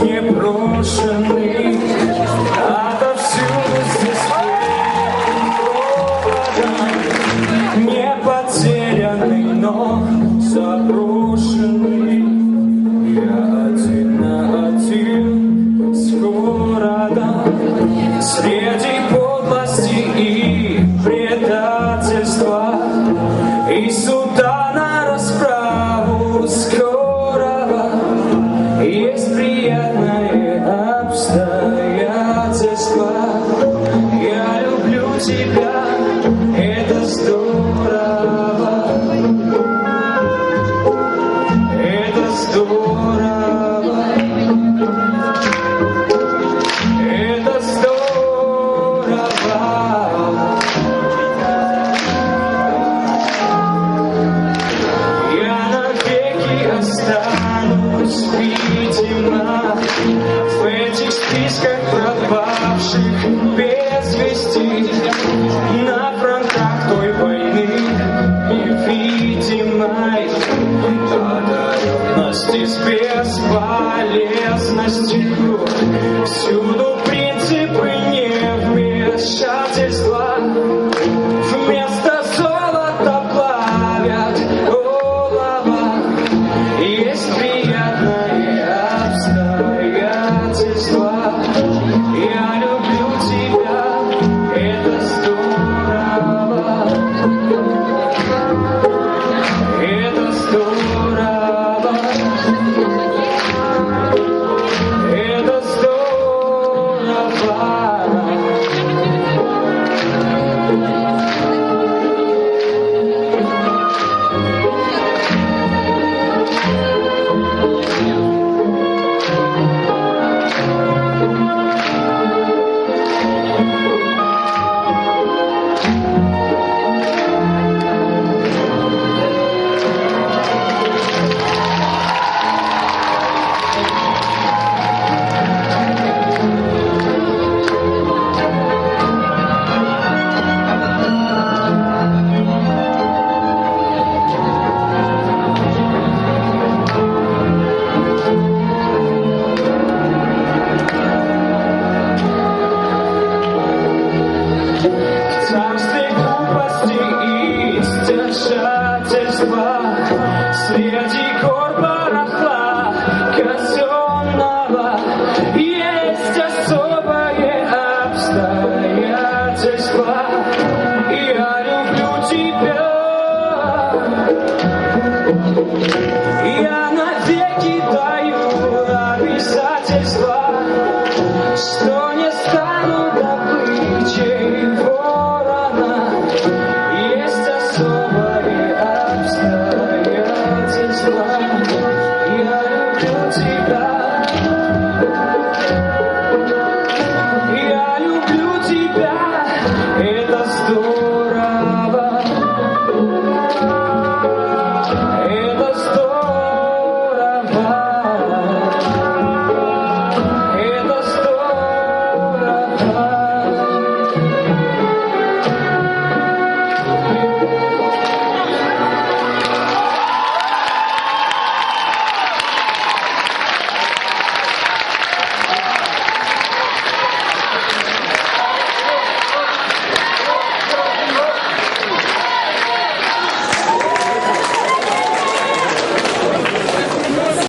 Непрошенный, отовсюду здесь холодно, не потерянный, но заброшенный. Я один на один с городом, среди подлости и предательства, и суда на расправу скорого. Есть приятное обстоятельство. Я люблю тебя, это здорово. Это здорово. Это здорово. Я навеки останусь, видимо, в этих списках пропавших без вести, на фронтах той войны невидимой, одаренности с бесполезностью. Всюду принципы невмешательства, вместо золота плавят олово. Есть приятное обстоятельство. Я люблю тебя, это здорово. Это здорово. Это здорово.